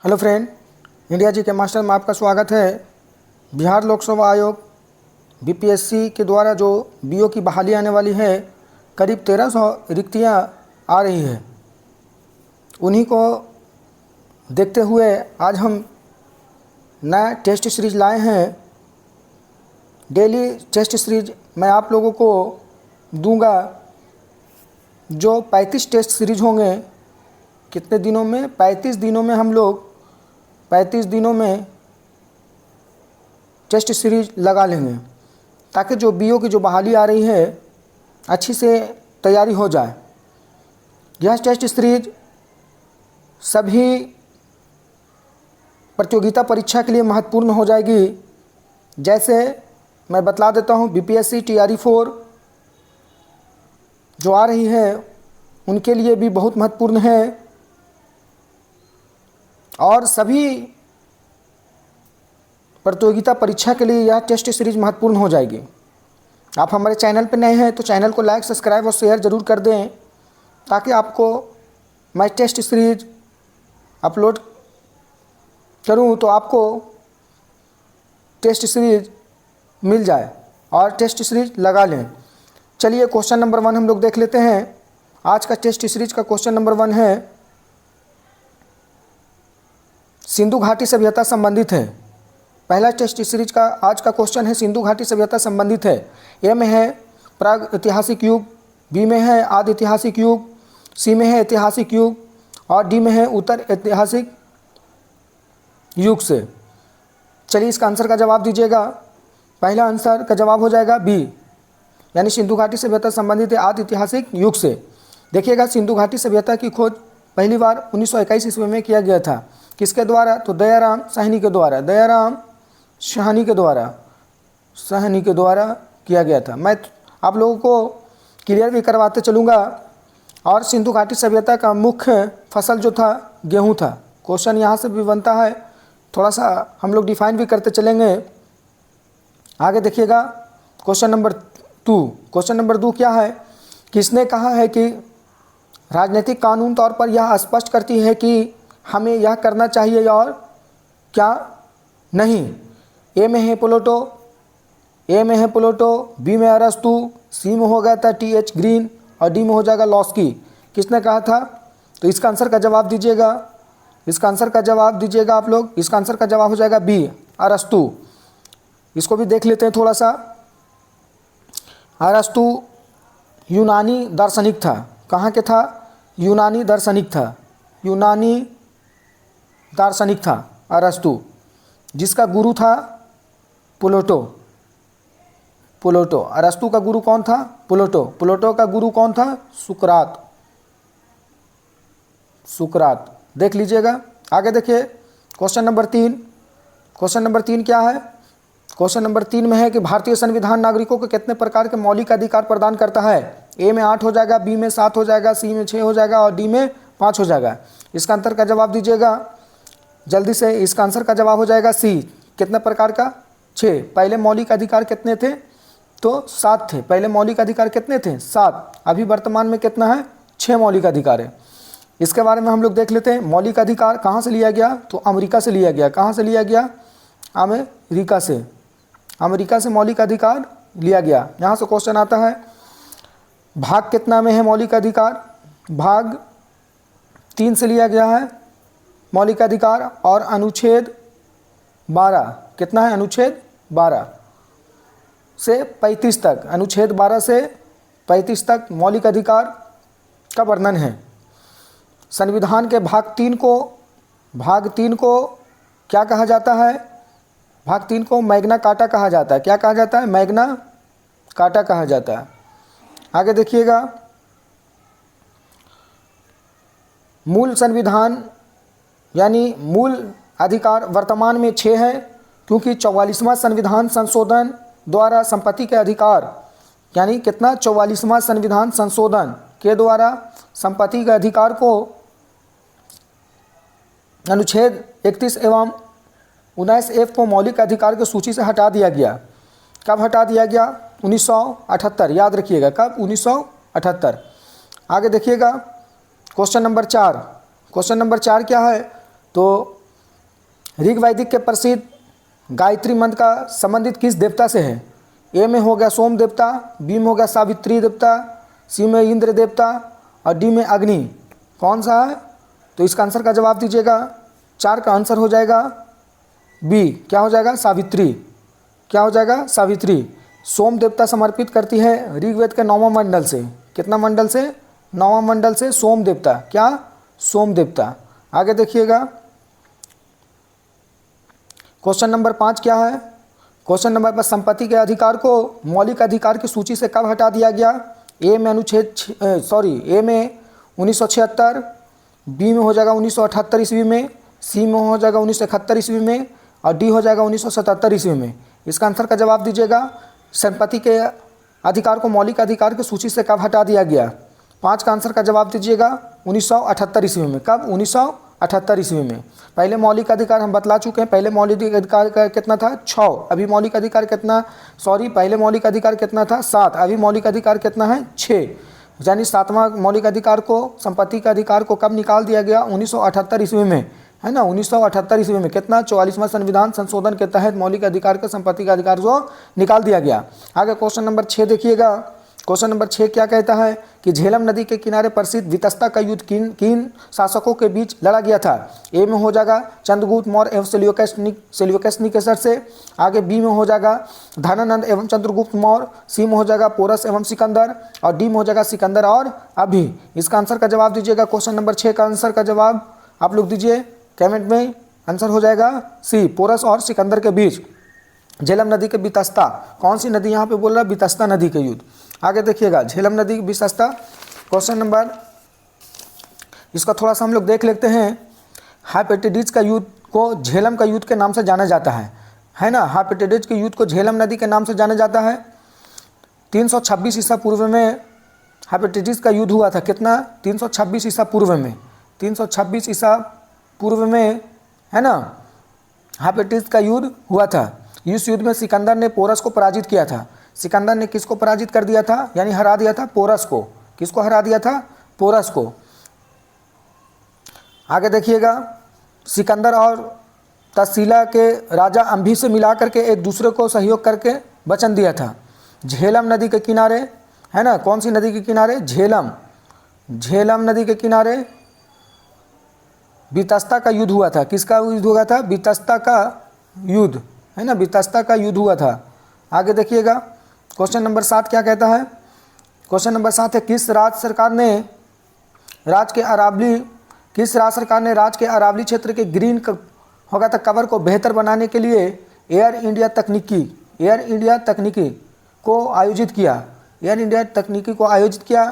Hello friend, India जी के master में आपका स्वागत है। बिहार लोकसेवा आयोग बीपीएससी के द्वारा जो बीओ की बहाली आने वाली है, करीब 1300 रिक्तियां आ रही है। उन्हीं को देखते हुए आज हम नया टेस्ट सीरीज लाए हैं। डेली टेस्ट सीरीज मैं आप लोगों को दूंगा। जो 35 टेस्ट सीरीज होंगे, कितने दिनों में? 35 दिनों में हम लोग 35 दिनों में टेस्ट सीरीज लगा लेंगे, ताकि जो बीओ की जो बहाली आ रही है अच्छी से तैयारी हो जाए। यह टेस्ट सीरीज सभी प्रतियोगिता परीक्षा के लिए महत्वपूर्ण हो जाएगी। जैसे मैं बतला देता हूँ, बीपीएससी टीआरई 4 जो आ रही है उनके लिए भी बहुत महत्वपूर्ण है, और सभी प्रतियोगिता परीक्षा के लिए यह टेस्ट सीरीज महत्वपूर्ण हो जाएगी। आप हमारे चैनल पर नए हैं तो चैनल को लाइक, सब्सक्राइब और शेयर ज़रूर कर दें, ताकि आपको मैं टेस्ट सीरीज अपलोड करूं तो आपको टेस्ट सीरीज मिल जाए और टेस्ट सीरीज लगा लें। चलिए क्वेश्चन नंबर 1 हम लोग देख लेते हैं। आज का टेस्ट सीरीज का क्वेश्चन नंबर 1 है, सिंधु घाटी सभ्यता संबंधित है। पहला टेस्ट सीरीज का आज का क्वेश्चन है, सिंधु घाटी सभ्यता संबंधित है। ए में है प्राग ऐतिहासिक युग, बी में है आदि ऐतिहासिक युग, सी में है ऐतिहासिक युग और डी में है उत्तर ऐतिहासिक युग से। चलिए इसका आंसर का जवाब दीजिएगा। पहला आंसर का जवाब हो जाएगा बी, यानी सिंधु घाटी सभ्यता संबंधित है आदि ऐतिहासिक युग से। देखिएगा, सिंधु घाटी सभ्यता की खोज पहली बार 1921 ईस्वी में किया गया था। किसके द्वारा? तो दयाराम साहनी के द्वारा, दयाराम साहनी के द्वारा किया गया था। मैं आप लोगों को क्लियर भी करवाते चलूँगा। और सिंधु घाटी सभ्यता का मुख्य फसल जो था गेहूँ था। क्वेश्चन यहाँ से भी बनता है, थोड़ा सा हम लोग डिफाइन भी करते चलेंगे। आगे देखिएगा क्वेश्चन नंबर 2। क्वेश्चन नंबर 2 क्या है? किसने कहा है कि राजनीतिक कानून तौर पर यह स्पष्ट करती है कि हमें यह करना चाहिए और क्या नहीं? ए में है प्लेटो, बी में अरस्तु, सी में हो गया था टी.एच. ग्रीन और डी में हो जाएगा लॉस्की। किसने कहा था? तो इसका आंसर का जवाब दीजिएगा। आप लोग। इसका आंसर का जवाब हो जाएगा बी, अरस्तु। इसको भी देख लेते हैं थोड़ा सा। अरस्तु यूनानी दार्शनिक था। कहाँ के था? यूनानी दार्शनिक था अरस्तु, जिसका गुरु था प्लेटो। अरस्तु का गुरु कौन था? प्लेटो का गुरु कौन था? सुकरात। देख लीजिएगा। आगे देखिए क्वेश्चन नंबर 3। क्वेश्चन नंबर 3 क्या है? क्वेश्चन नंबर 3 में है कि भारतीय संविधान नागरिकों को कितने प्रकार के मौलिक अधिकार प्रदान करता है? ए में 8 हो जाएगा, बी में 7 हो जाएगा, सी में 6 हो जाएगा और डी में 5 हो जाएगा। इसका आंसर का जवाब दीजिएगा जल्दी से। इसका आंसर का जवाब हो जाएगा सी। कितने प्रकार का? 6। पहले मौलिक अधिकार कितने थे? तो 7 थे। पहले मौलिक अधिकार कितने थे? 7। अभी वर्तमान में कितना है? 6 मौलिक अधिकार है। इसके बारे में हम लोग देख लेते हैं। मौलिक अधिकार कहाँ से लिया गया? तो अमेरिका से लिया गया। कहाँ से लिया गया? अमेरिका से मौलिक अधिकार लिया गया। यहाँ से क्वेश्चन आता है, भाग कितना में है मौलिक अधिकार? भाग 3 से लिया गया है मौलिक अधिकार। और अनुच्छेद 12 कितना है? अनुच्छेद 12 से 35 तक, अनुच्छेद 12 से 35 तक मौलिक अधिकार का वर्णन है। संविधान के भाग 3 को क्या कहा जाता है? भाग 3 को मैग्ना कार्टा कहा जाता है। क्या कहा जाता है? मैग्ना कार्टा कहा जाता है। आगे देखिएगा, मूल संविधान यानी मूल अधिकार वर्तमान में 6 है, क्योंकि 44वां संविधान संशोधन द्वारा संपत्ति के अधिकार, यानी कितना? 44वां संविधान संशोधन के द्वारा संपत्ति के अधिकार को अनुच्छेद 31 एवं 19F को मौलिक अधिकार की सूची से हटा दिया गया। कब हटा दिया गया? 1978। याद रखिएगा, कब? 1978। आगे देखिएगा क्वेश्चन नंबर 4 क्या है? तो ऋग वैदिक के प्रसिद्ध गायत्री मंत्र का संबंधित किस देवता से है? ए में हो गया सोम देवता, बी में हो गया सावित्री देवता, सी में इंद्र देवता और डी में अग्नि। कौन सा है? तो इसका आंसर का जवाब दीजिएगा। 4 का आंसर हो जाएगा बी। क्या हो जाएगा? सावित्री। क्या हो जाएगा? सावित्री। सोम देवता समर्पित करती है ऋग्वेद के 9वां मंडल से। कितना मंडल से? 9वां मंडल से सोम देवता। क्या? सोम देवता। आगे देखिएगा, क्वेश्चन नंबर 5 क्या है? क्वेश्चन नंबर 5, संपत्ति के अधिकार को मौलिक अधिकार की सूची से कब हटा दिया गया? ए में 1976, बी में हो जाएगा 1978 ईस्वी में, सी में हो जाएगा 1971 ईस्वी में और डी हो जाएगा 1977 ईस्वी में। इसका आंसर का जवाब दीजिएगा। संपत्ति के अधिकार को मौलिक अधिकार की सूची से कब हटा दिया गया? 5 का आंसर का जवाब दीजिएगा 1978 ईस्वी में। कब? 1978 ईस्वी में। पहले मौलिक अधिकार हम बतला चुके हैं। पहले मौलिक अधिकार का कितना था? 6। अभी मौलिक अधिकार कितना, पहले मौलिक अधिकार कितना था? 7। अभी मौलिक अधिकार कितना है? 6। यानी 7वां मौलिक अधिकार को, संपत्ति का अधिकार को कब निकाल दिया गया? 1978 ईस्वी में, है ना। 1978 ईस्वी में कितना? 44वां संविधान संशोधन के तहत मौलिक अधिकार का, संपत्ति का अधिकार को निकाल दिया गया। आगे क्वेश्चन नंबर 6 देखिएगा। क्वेश्चन नंबर 6 क्या कहता है कि झेलम नदी के किनारे प्रसिद्ध वितस्ता का युद्ध किन शासकों के बीच लड़ा गया था? ए में हो जाएगा चंद्रगुप्त मौर्य एवं सेल्यूकस निकेसर से। आगे बी में हो जाएगा धनानंद एवं चंद्रगुप्त मौर्य, सी में हो जाएगा पोरस एवं सिकंदर और डी में हो जाएगा सिकंदर और अभी। इसका आंसर का जवाब दीजिएगा। क्वेश्चन नंबर 6 का आंसर का जवाब आप लोग दीजिए कमेंट में। आंसर हो जाएगा सी, पोरस और सिकंदर के बीच झेलम नदी के वितस्ता। कौन सी नदी यहाँ पे बोल रहा है? वितस्ता नदी के युद्ध। आगे देखिएगा, झेलम नदी वितस्ता। क्वेश्चन नंबर, इसका थोड़ा सा हम लोग देख लेते हैं। हाइपेटिडिस का युद्ध को झेलम का युद्ध के नाम से जाना जाता है ना। हाइपेटिडिस के युद्ध को झेलम नदी के नाम से जाना जाता है। 326 ईसा पूर्व में हाइपेटिडिस का युद्ध हुआ था। कितना? 326 ईसा पूर्व में। 326 ईसा पूर्व में, है ना, हाइपेटिडिस का युद्ध हुआ था। इस युद्ध में सिकंदर ने पोरस को पराजित किया था। सिकंदर ने किसको पराजित कर दिया था? यानी हरा दिया था पोरस को। किसको हरा दिया था? पोरस को। आगे देखिएगा, सिकंदर और तसीला के राजा अंभी से मिलाकर के एक दूसरे को सहयोग करके वचन दिया था। झेलम नदी के किनारे, है ना, कौन सी नदी के किनारे? झेलम नदी के किनारे वितस्ता का युद्ध हुआ था। किसका युद्ध हुआ था? वितस्ता का युद्ध, है ना, वितस्ता का युद्ध हुआ था। आगे देखिएगा, क्वेश्चन नंबर 7 क्या कहता है? क्वेश्चन नंबर 7 है किस राज्य सरकार ने राज के अरावली क्षेत्र के ग्रीन होगा था कवर को बेहतर बनाने के लिए एयर इंडिया तकनीकी को आयोजित किया? एयर इंडिया तकनीकी को आयोजित किया।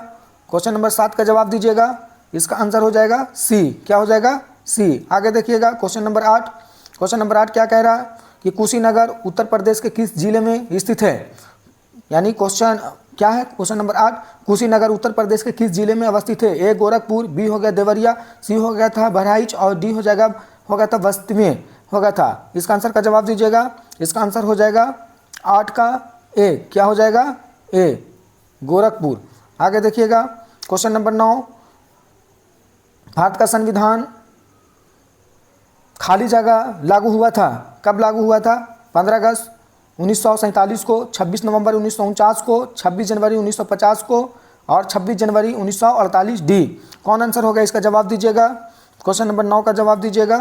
क्वेश्चन नंबर 7 का जवाब दीजिएगा। इसका आंसर हो जाएगा सी। क्या हो जाएगा? सी। आगे देखिएगा, क्वेश्चन नंबर 8। क्वेश्चन नंबर 8 क्या कह रहा है कि कुशीनगर उत्तर प्रदेश के किस जिले में स्थित है? यानी क्वेश्चन क्या है? क्वेश्चन नंबर 8, कुशीनगर उत्तर प्रदेश के किस जिले में अवस्थित है? ए गोरखपुर, बी हो गया देवरिया, सी हो गया था बहराइच और डी हो गया था बस्ती में हो गया था। इसका आंसर का जवाब दीजिएगा। इसका आंसर हो जाएगा 8 का ए। क्या हो जाएगा? ए, गोरखपुर। आगे देखिएगा, क्वेश्चन नंबर 9, भारत का संविधान खाली जगह लागू हुआ था। कब लागू हुआ था? 15 अगस्त 1947 को, 26 नवंबर 1949 को, 26 जनवरी 1950 को और 26 जनवरी 1948। डी। कौन आंसर होगा? इसका जवाब दीजिएगा। क्वेश्चन नंबर 9 का जवाब दीजिएगा।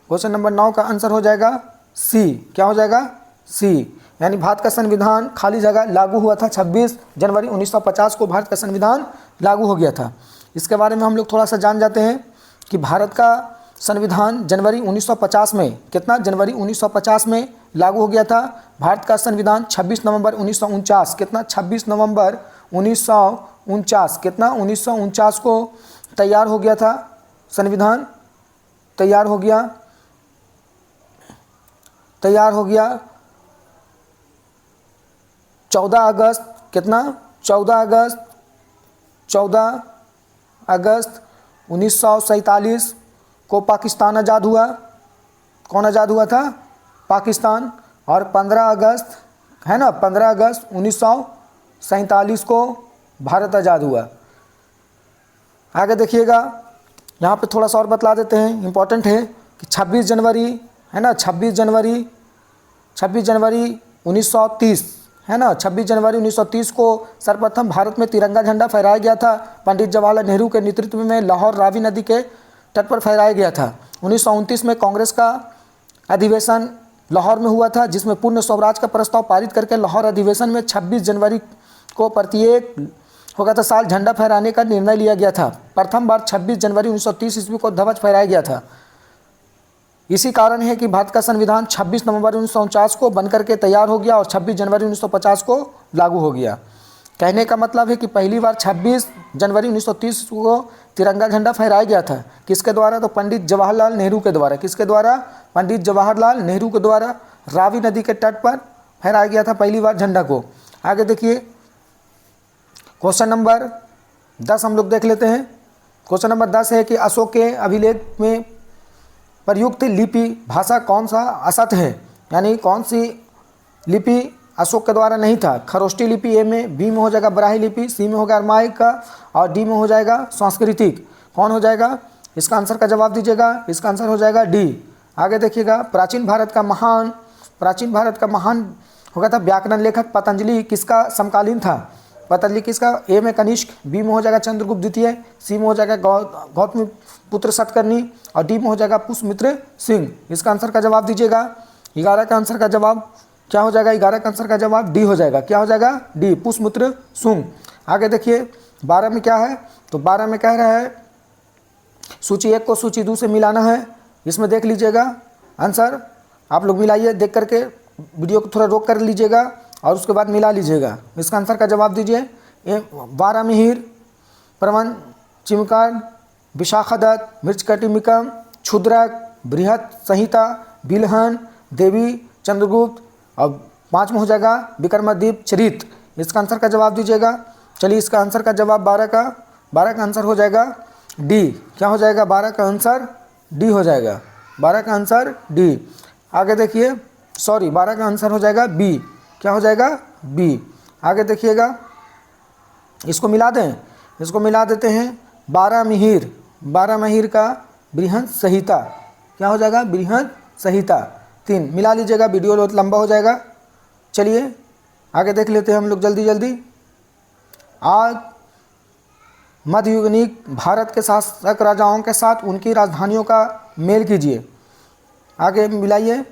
क्वेश्चन नंबर 9 का आंसर हो जाएगा सी। क्या हो जाएगा? सी। यानी भारत का संविधान खाली जगह लागू हुआ था। 26 जनवरी 1950 को भारत का संविधान लागू हो गया था। इसके बारे में हम लोग थोड़ा सा जान जाते हैं कि भारत का संविधान जनवरी 1950 में, कितना? जनवरी 1950 में लागू हो गया था। भारत का संविधान 26 नवंबर 1949, कितना? 26 नवंबर 1949, कितना? 1949 को तैयार हो गया था। संविधान तैयार हो गया 14 अगस्त, कितना? 14 अगस्त 1947 को पाकिस्तान आज़ाद हुआ। कौन आज़ाद हुआ था? पाकिस्तान। और 15 अगस्त, है ना, 15 अगस्त 1947 को भारत आज़ाद हुआ। आगे देखिएगा, यहाँ पे थोड़ा सा और बतला देते हैं, इम्पॉर्टेंट है कि 26 जनवरी है ना, 26 जनवरी 1930, है ना, 26 जनवरी 1930 को सर्वप्रथम भारत में तिरंगा झंडा फहराया गया था। पंडित जवाहरलाल नेहरू के नेतृत्व में लाहौर रावी नदी के तट पर फहराया गया था। 1929 में कांग्रेस का अधिवेशन लाहौर में हुआ था, जिसमें पूर्ण स्वराज का प्रस्ताव पारित करके लाहौर अधिवेशन में 26 जनवरी को प्रत्येक होगा था साल झंडा फहराने का निर्णय लिया गया था। प्रथम बार 26 जनवरी 1930 ईस्वी को ध्वज फहराया गया था। इसी कारण है कि भारत का संविधान 26 नवंबर 1949 को बनकर के तैयार हो गया और 26 जनवरी 1950 को लागू हो गया। कहने का मतलब है कि पहली बार 26 जनवरी 1930 को तिरंगा झंडा फहराया गया था। किसके द्वारा? तो पंडित जवाहरलाल नेहरू के द्वारा। किसके द्वारा? पंडित जवाहरलाल नेहरू के द्वारा रावी नदी के तट पर फहराया गया था पहली बार झंडा को। आगे देखिए, क्वेश्चन नंबर 10 हम लोग देख लेते हैं। क्वेश्चन नंबर 10 है कि अशोक के अभिलेख में प्रयुक्त लिपि भाषा कौन सा असत है, यानी कौन सी लिपि अशोक के द्वारा नहीं था। खरोष्टी लिपि ए में, बी में हो जाएगा ब्राह्मी लिपि, सी में होगा अरमाइक का और डी में हो जाएगा सांस्कृतिक। कौन हो जाएगा? इसका आंसर का जवाब दीजिएगा। इसका आंसर हो जाएगा डी। आगे देखिएगा, प्राचीन भारत का महान होगा था व्याकरण लेखक पतंजलि किसका समकालीन था? पतंजलि किसका? ए में कनिष्क, बी में हो जाएगा चंद्रगुप्त द्वितीय, सी में हो जाएगा गौतम पुत्र सतकर्णी और डी में हो जाएगा पुष्यमित्र सिंह। इसका आंसर का जवाब दीजिएगा। 11 का आंसर का जवाब क्या हो जाएगा? 11 का आंसर का जवाब डी हो जाएगा। क्या हो जाएगा? डी, पुष्यमित्र सिंह। आगे देखिए 12 में क्या है? तो 12 में कह रहा है सूची 1 को सूची 2 से मिलाना है। इसमें देख लीजिएगा आंसर, आप लोग मिलाइए, देख करके वीडियो को थोड़ा रोक कर लीजिएगा और उसके बाद मिला लीजिएगा। इसका आंसर का जवाब दीजिए। 12 मिहिर, प्रवन चिमकान, विशाखादत्त, मृच्छकटिमिकम, क्षुद्रक, बृहत संहिता, बिलहन, देवी, चंद्रगुप्त और 5 में हो जाएगा विक्रमादित्य चरित। इसका आंसर का जवाब दीजिएगा। चलिए, इसका आंसर का जवाब 12 का आंसर हो जाएगा डी। क्या हो जाएगा? 12 का आंसर डी हो जाएगा। 12 का आंसर डी। आगे देखिए, 12 का आंसर हो जाएगा बी। क्या हो जाएगा? बी। आगे देखिएगा, इसको मिला दें, इसको मिला देते हैं। 12 मिहिर का बृहत संहिता। क्या हो जाएगा? बृहत संहिता 3। मिला लीजिएगा, वीडियो बहुत लंबा हो जाएगा। चलिए आगे देख लेते हैं हम लोग जल्दी। आज मध्ययुगीन भारत के शासक राजाओं के साथ उनकी राजधानियों का मेल कीजिए। आगे मिलाइए।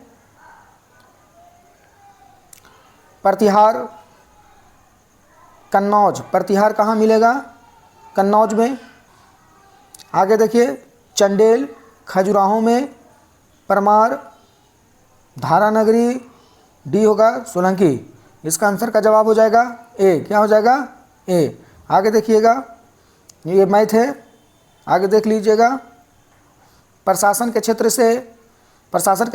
प्रतिहार, कन्नौज। प्रतिहार कहाँ मिलेगा? कन्नौज में। आगे देखिए, चंडेल खजुराहो में, परमार धारानगरी, डी होगा सोलंकी। इसका आंसर का जवाब हो जाएगा ए। क्या हो जाएगा? ए। आगे देखिएगा, ये मैथ है, आगे देख लीजिएगा। प्रशासन के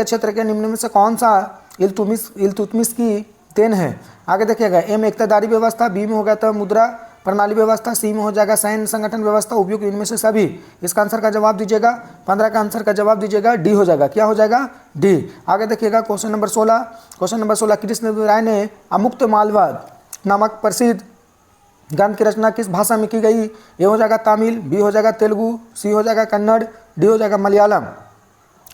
क्षेत्र के निम्न में से कौन सा इल्तुतमिश की देन है? आगे देखिएगा, ए में इक्तदारी व्यवस्था, बी में हो गया था मुद्रा प्रणाली व्यवस्था, सी में हो जाएगा सैन्य संगठन व्यवस्था, उपयुक्त इनमें से सभी। इसका आंसर का जवाब दीजिएगा। 15 का आंसर का जवाब दीजिएगा। डी हो जाएगा। क्या हो जाएगा? डी। आगे देखिएगा, क्वेश्चन नंबर 16 कृष्णदेवराय ने अमुक्त मालवाद नामक प्रसिद्ध ग्रंथ की रचना किस भाषा में की गई? ए हो जाएगा तमिल, बी हो जाएगा तेलुगु, सी हो जाएगा कन्नड़, डी हो जाएगा मलयालम।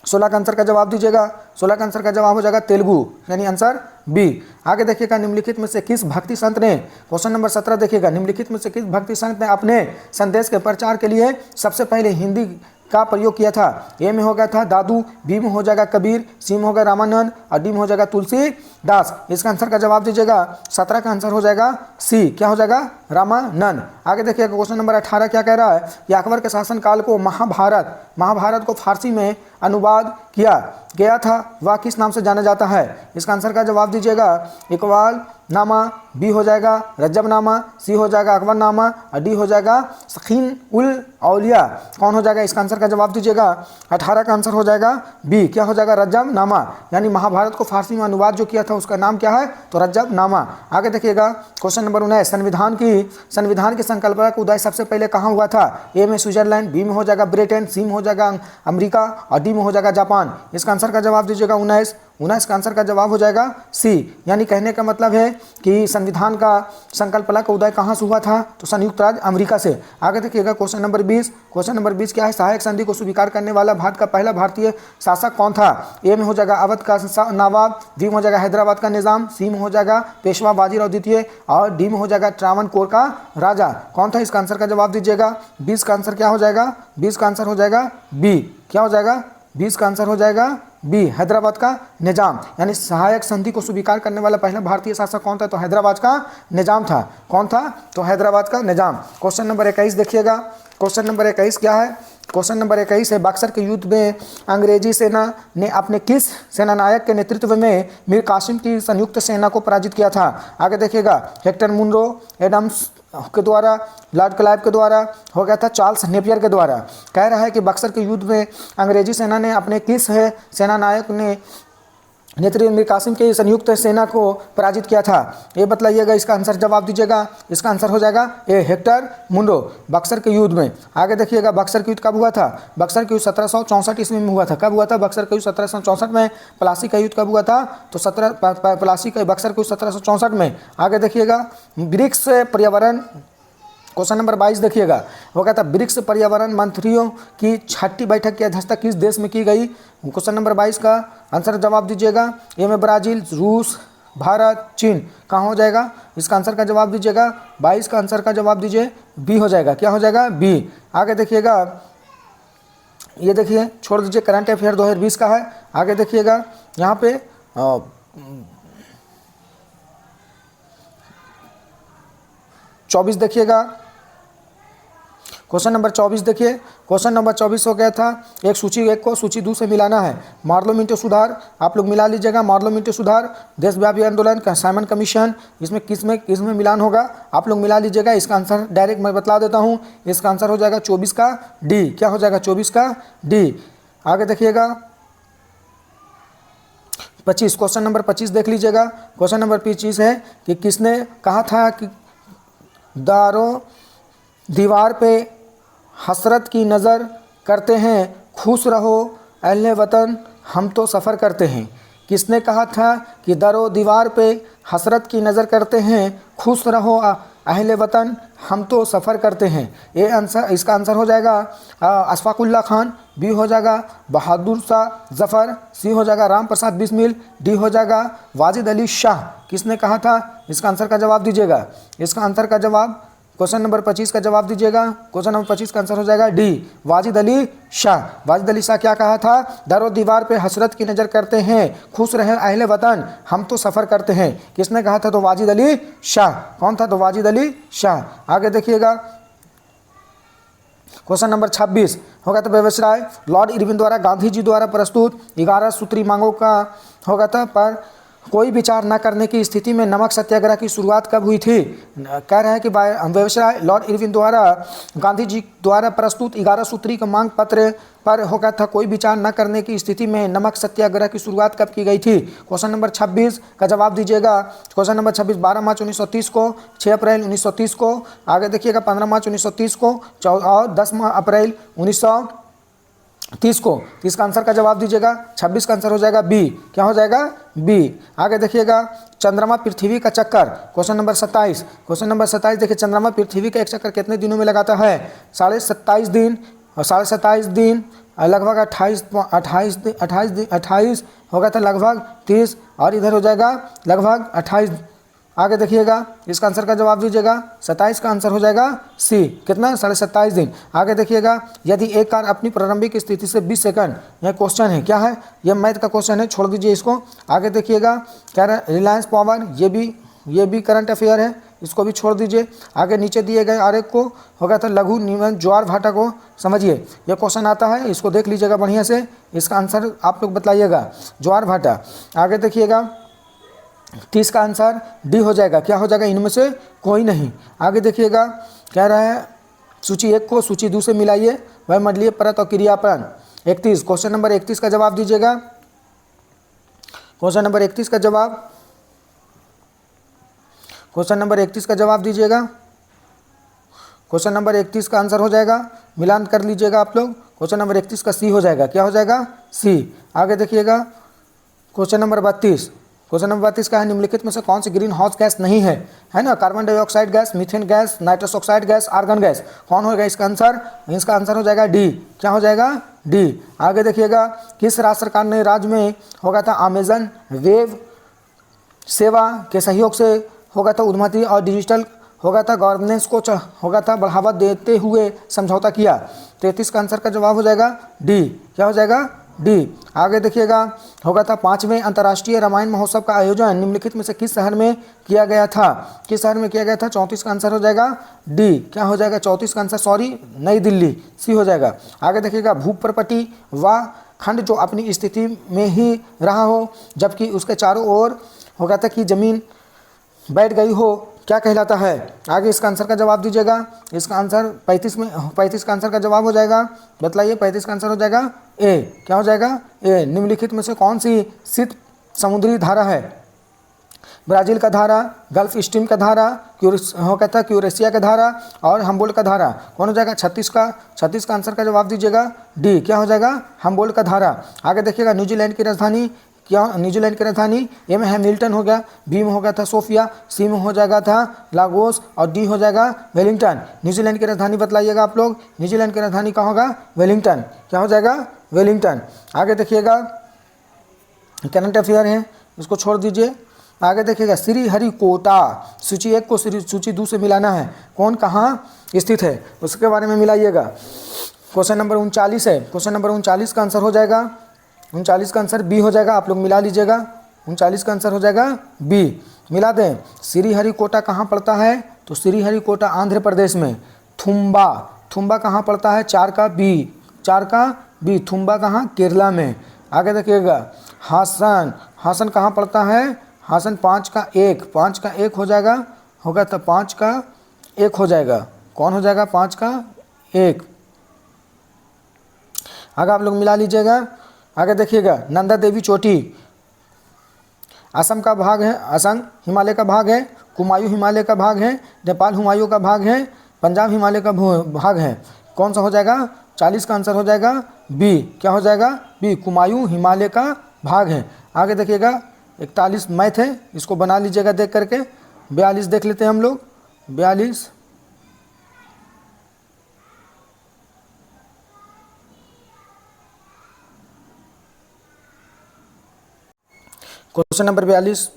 16 का आंसर का जवाब दीजिएगा। 16 का आंसर का जवाब हो जाएगा तेलुगु, यानी आंसर बी। आगे देखिएगा, निम्नलिखित में से किस भक्ति संत ने, क्वेश्चन नंबर 17 देखिएगा, निम्नलिखित में से किस भक्ति संत ने अपने संदेश के प्रचार के लिए सबसे पहले हिंदी का प्रयोग किया था? ए में हो गया था दादू, बी में हो जाएगा कबीर, सी में होगा रामानंद और डी में हो जाएगा तुलसीदास। इसका आंसर का जवाब दीजिएगा। 17 का आंसर हो जाएगा सी। क्या हो जाएगा? रामानंद। आगे देखिएगा, क्वेश्चन नंबर 18 क्या कह रहा है कि अकबर के शासनकाल को महाभारत को फारसी में अनुवाद किया गया था, वह किस नाम से जाना जाता है? इसका आंसर का जवाब दीजिएगा। इकबाल नामा, बी हो जाएगा रज्जब नामा, सी हो जाएगा अकबर नामा और डी हो जाएगा सखीन उल औलिया। कौन हो जाएगा? इसका आंसर का जवाब दीजिएगा। 18 का आंसर हो जाएगा बी। क्या हो जाएगा? रज्जब नामा, यानी महाभारत को फारसी में अनुवाद जो किया था उसका नाम क्या है? तो रज्जब नामा। आगे देखिएगा, क्वेश्चन नंबर 19 संविधान की संकल्पना का उदय सबसे पहले कहाँ हुआ था? ए में स्विट्जरलैंड, बी में हो जाएगा ब्रिटेन, सी में हो जाएगा अमेरिका और डी में हो जाएगा जापान। इसका आंसर का जवाब दीजिएगा। ऊना इसका आंसर का जवाब हो जाएगा सी। यानी कहने का मतलब है कि संविधान का संकल्पना का उदय कहाँ से हुआ था, तो संयुक्त राज्य अमेरिका से। आगे देखिएगा क्वेश्चन नंबर 20। क्वेश्चन नंबर 20 क्या है, सहायक संधि को स्वीकार करने वाला भारत का पहला भारतीय शासक कौन था। ए में हो जाएगा अवध का नवाब, बी में हो जाएगा हैदराबाद का निजाम, सी में हो जाएगा पेशवा बाजीराव द्वितीय और डी में हो जाएगा त्रावणकोर का राजा। कौन था, इसका आंसर का जवाब दीजिएगा। 20 का आंसर क्या हो जाएगा, 20 का आंसर हो जाएगा बी। क्या हो जाएगा, 20 का आंसर हो जाएगा बी, हैदराबाद का निजाम। यानी सहायक संधि को स्वीकार करने वाला पहला भारतीय शासक कौन था, तो हैदराबाद का निजाम था। कौन था, तो हैदराबाद का निजाम। क्वेश्चन नंबर 21 देखिएगा। क्वेश्चन नंबर 21 क्या है, क्वेश्चन नंबर 21 है, बक्सर के युद्ध में अंग्रेजी सेना ने अपने किस सेनानायक के नेतृत्व में मीर कासिम की संयुक्त सेना को पराजित किया था। आगे देखिएगा, हेक्टर मुनरो, एडम्स के द्वारा, लॉर्ड क्लाइव के द्वारा, हो गया था चार्ल्स नेपियर के द्वारा। कह रहा है कि बक्सर के युद्ध में अंग्रेजी सेना ने अपने किस है सेनानायक ने नेतृत्व मीर कासिम की संयुक्त सेना को पराजित किया था, ये बतलाइएगा। इसका आंसर जवाब दीजिएगा। इसका आंसर हो जाएगा ए, हेक्टर मुनरो, बक्सर के युद्ध में। आगे देखिएगा, बक्सर के युद्ध कब हुआ था, बक्सर के युद्ध 1764 ईस्वी में हुआ था। कब हुआ था, बक्सर के युद्ध 1764 में। प्लासी का युद्ध कब हुआ था, तो प्लासी का बक्सर के युद्ध 1764 में। आगे देखिएगा, ब्रिक्स पर्यावरण, क्वेश्चन नंबर 22 देखिएगा, वो कहता है ब्रिक्स पर्यावरण मंत्रियों की 6ठी बैठक की अध्यक्षता किस देश में की गई। क्वेश्चन नंबर 22 का आंसर जवाब दीजिएगा। ए में ब्राज़ील, रूस, भारत, चीन। कहाँ हो जाएगा, इसका आंसर का जवाब दीजिएगा। 22 का आंसर का जवाब दीजिए, बी हो जाएगा। क्या हो जाएगा, बी। आगे देखिएगा, ये देखिए, छोड़ दीजिए, करंट अफेयर 2020 का है। आगे देखिएगा, यहाँ पे 24 देखिएगा, क्वेश्चन नंबर 24 देखिए। क्वेश्चन नंबर 24 हो गया था, एक सूची 1 को सूची 2 से मिलाना है। मार्लो मिंटो सुधार, आप लोग मिला लीजिएगा। मार्लो मिंटो सुधार, देशव्यापी आंदोलन, साइमन कमीशन, इसमें किसमें मिलान होगा, आप लोग मिला लीजिएगा। इसका आंसर डायरेक्ट मैं बतला देता हूँ, इसका आंसर हो जाएगा 24 का डी। क्या हो जाएगा, 24 का डी। आगे देखिएगा 25, क्वेश्चन नंबर 25 देख लीजिएगा। क्वेश्चन नंबर 25 है कि किसने कहा था कि दीवार पे हसरत की नज़र करते हैं, खुश रहो अहले वतन हम तो सफ़र करते हैं। किसने कहा था कि दीवार पे हसरत की नज़र करते हैं, खुश रहो अहले वतन हम तो सफ़र करते हैं। ये आंसर, इसका आंसर हो जाएगा अशफाकुल्ला खान, बी हो जाएगा बहादुर शाह जफ़र, सी हो जाएगा राम प्रसाद बिस्मिल, डी हो जाएगा वाजिद अली शाह। किसने कहा था, इसका आंसर का जवाब दीजिएगा। इसका आंसर का जवाब, क्वेश्चन नंबर 25 का जवाब दीजिएगा। क्वेश्चन नंबर 25 का आंसर हो जाएगा डी, वाजिद अली शाह। वाजिद अली शाह क्या कहा था, दीवार पे हसरत की नज़र करते हैं, खुश रहे अहले वतन हम तो सफ़र करते हैं। किसने कहा था, तो वाजिद अली शाह। कौन था, तो वाजिद अली शाह। आगे देखिएगा, क्वेश्चन नंबर 26 होगा तो व्यवसाय लॉर्ड इरविन द्वारा गांधी जी द्वारा प्रस्तुत 11 सूत्री मांगों का होगा था पर कोई विचार न करने की स्थिति में नमक सत्याग्रह की शुरुआत कब हुई थी। कह रहे हैं कि व्यवसाय लॉर्ड इरविन द्वारा गांधी जी द्वारा प्रस्तुत 11 सूत्री का मांग पत्र पर होगा था कोई विचार न करने की स्थिति में नमक सत्याग्रह की शुरुआत कब की गई थी। क्वेश्चन नंबर 26 का जवाब दीजिएगा। क्वेश्चन नंबर 26 12 मार्च 1930 को, 6 अप्रैल 1930 को, आगे देखिएगा 15 मार्च 1930 को और 10 अप्रैल 1930 को। इसका आंसर का जवाब दीजिएगा। 26 का आंसर हो जाएगा बी। क्या हो जाएगा, बी। आगे देखिएगा चंद्रमा पृथ्वी का चक्कर, क्वेश्चन नंबर 27। क्वेश्चन नंबर 27 देखिए, चंद्रमा पृथ्वी का एक चक्कर कितने दिनों में लगाता है, 27.5 दिन और 27.5 दिन लगभग 28 होगा था लगभग 30 और इधर हो जाएगा लगभग 28। आगे देखिएगा इसका आंसर का जवाब दीजिएगा। 27 का आंसर हो जाएगा सी, कितना 27.5 दिन। आगे देखिएगा यदि एक कार अपनी प्रारंभिक स्थिति से 20 सेकंड, यह क्वेश्चन है, क्या है, यह मैथ का क्वेश्चन है, छोड़ दीजिए इसको। आगे देखिएगा क्या रहा, रिलायंस पावर, ये भी करंट अफेयर है, इसको भी छोड़ दीजिए। आगे नीचे दिए गए आरेख को होगा था लघु निबंध ज्वार भाटा को समझिए, यह क्वेश्चन आता है, इसको देख लीजिएगा बढ़िया से, इसका आंसर आप लोग बताइएगा ज्वार भाटा। आगे देखिएगा 30 का आंसर डी हो जाएगा। क्या हो जाएगा, इनमें से कोई नहीं। आगे देखिएगा कह रहा है सूची 1 को सूची 2 से मिलाइए, वह मंडलीय परत और क्रियापन। 31 क्वेश्चन नंबर 31 का जवाब दीजिएगा। क्वेश्चन नंबर 31 का जवाब, क्वेश्चन नंबर 31 का जवाब दीजिएगा। क्वेश्चन नंबर 31 का आंसर हो जाएगा, मिलान कर लीजिएगा आप लोग। क्वेश्चन नंबर 31 का सी हो जाएगा। क्या हो जाएगा, सी। आगे देखिएगा क्वेश्चन नंबर 32, क्वेश्चन नंबर 32 का है निम्नलिखित में से कौन सी ग्रीन हाउस गैस नहीं है ना? Carbon dioxide gas, methane gas, nitrous oxide gas, argon gas. कौन होगा इसका आंसर? इसका आंसर हो जाएगा डी। क्या हो जाएगा? डी। आगे देखिएगा, किस राज्य सरकार ने राज्य में होगा था अमेजन वेब सेवा के सहयोग से होगा था उन्नति और डिजिटल होगा था गवर्नेंस को होगा था बढ़ावा देते हुए समझौता किया? 33 का आंसर का जवाब हो जाएगा डी। क्या हो जाएगा? डी। आगे देखिएगा, होगा था 5वें अंतर्राष्ट्रीय रामायण महोत्सव का आयोजन निम्नलिखित में से किस शहर में किया गया था? किस शहर में किया गया था? 34 का आंसर हो जाएगा डी। क्या हो जाएगा? 34 का आंसर सॉरी नई दिल्ली, सी हो जाएगा। आगे देखिएगा, भूप्रपटी व खंड जो अपनी स्थिति में ही रहा हो जबकि उसके चारों ओर होगा था कि जमीन बैठ गई हो, क्या कहलाता है? आगे इसका आंसर का जवाब दीजिएगा। इसका आंसर 35 का आंसर का जवाब हो जाएगा, बतलाइए। 35 का आंसर हो जाएगा ए। क्या हो जाएगा? ए। निम्नलिखित में से कौन सी शीत समुद्री धारा है? ब्राज़ील का धारा, गल्फ स्ट्रीम का धारा, क्यूरेशिया का धारा और हम्बोल्ट का धारा। कौन हो जाएगा? 36 का आंसर का जवाब दीजिएगा डी। क्या हो जाएगा? हम्बोल्ट का धारा। आगे देखिएगा, न्यूजीलैंड की राजधानी क्या? न्यूजीलैंड की राजधानी ए में हैमिल्टन हो गया, बी में हो गया था सोफिया, सी में हो जाएगा था लागोस और डी हो जाएगा वेलिंगटन। न्यूजीलैंड की राजधानी बतलाइएगा आप लोग। न्यूजीलैंड की राजधानी कहाँ होगा? वेलिंगटन। क्या हो जाएगा? वेलिंगटन। आगे देखिएगा, करंट अफेयर है, इसको छोड़ दीजिए। आगे देखिएगा, श्रीहरिकोटा सूची 1 को सूची 2 से मिलाना है। कौन कहाँ स्थित है उसके बारे में मिलाइएगा। क्वेश्चन नंबर 39 है। क्वेश्चन नंबर 39 का आंसर हो जाएगा 39 का आंसर बी हो जाएगा। आप लोग मिला लीजिएगा। 39 का आंसर हो जाएगा बी। मिला दें। श्रीहरिकोटा कहाँ पड़ता है? तो श्रीहरिकोटा आंध्र प्रदेश में। थुम्बा कहाँ पड़ता है? 4 का बी। थुम्बा कहाँ? केरला में। आगे देखिएगा, हासन कहाँ पड़ता है? हासन 5 का 1 हो जाएगा, होगा तो 5 का 1 हो जाएगा। कौन हो जाएगा? 5 का 1। आगे आप लोग मिला लीजिएगा। आगे देखिएगा, नंदा देवी चोटी असम का भाग है, असम हिमालय का भाग है, कुमायूं हिमालय का भाग है, नेपाल हुमायूं का भाग है, पंजाब हिमालय का भाग है। कौन सा हो जाएगा? 40 का आंसर हो जाएगा बी। क्या हो जाएगा? बी। कुमायूं हिमालय का भाग है। आगे देखिएगा, 41 मैथ है, इसको बना लीजिएगा देख करके। 42 देख लेते हैं हम लोग। 42 क्वेश्चन नंबर 42,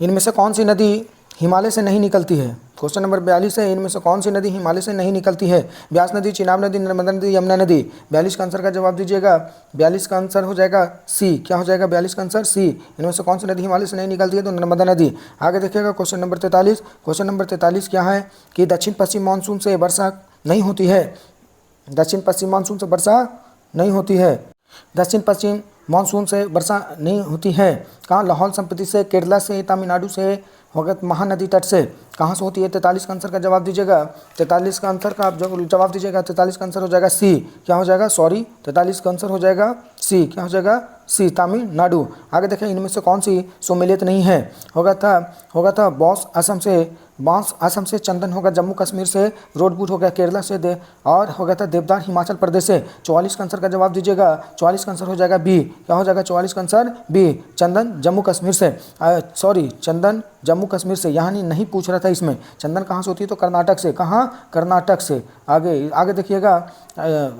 इनमें से कौन सी नदी हिमालय से नहीं निकलती है? क्वेश्चन नंबर 42 है, इनमें से कौन सी नदी हिमालय से नहीं निकलती है? ब्यास नदी, चिनाब नदी, नर्मदा नदी, यमुना नदी। 42 का आंसर का जवाब दीजिएगा। 42 का आंसर हो जाएगा सी। क्या हो जाएगा? 42 का आंसर सी। इनमें से कौन सी नदी हिमालय से नहीं निकलती है? तो नर्मदा नदी। आगे देखिएगा, क्वेश्चन नंबर 43। क्वेश्चन नंबर 43 क्या है कि दक्षिण पश्चिम मानसून से वर्षा नहीं होती है। दक्षिण पश्चिम मानसून से वर्षा नहीं होती है। दक्षिण पश्चिम मानसून से वर्षा नहीं होती है। कहाँ? लाहौल स्पीति से, केरला से, तमिलनाडु से, होगा महानदी तट से। कहाँ से होती है? 43 का आंसर का जवाब दीजिएगा। 43 का आंसर का आप जवाब दीजिएगा। 43 का आंसर हो जाएगा सी। क्या हो जाएगा? सॉरी, 43 का आंसर हो जाएगा सी। क्या हो जाएगा? सी, तमिलनाडु। आगे देखें, इनमें से कौन सी सम्मिलित नहीं है? होगा था बांस असम से, चंदन होगा जम्मू कश्मीर से, रोडवुड हो गया केरला से, और होगा था देवदार हिमाचल प्रदेश से। 44 का आंसर का जवाब दीजिएगा। 44 का आंसर हो जाएगा बी। क्या हो जाएगा? 44 का आंसर बी। चंदन जम्मू कश्मीर से, चंदन जम्मू कश्मीर से, यहाँ नहीं पूछ रहा था इसमें। चंदन कहाँ से होती है? तो कर्नाटक से। कहाँ? कर्नाटक से। आगे देखिएगा,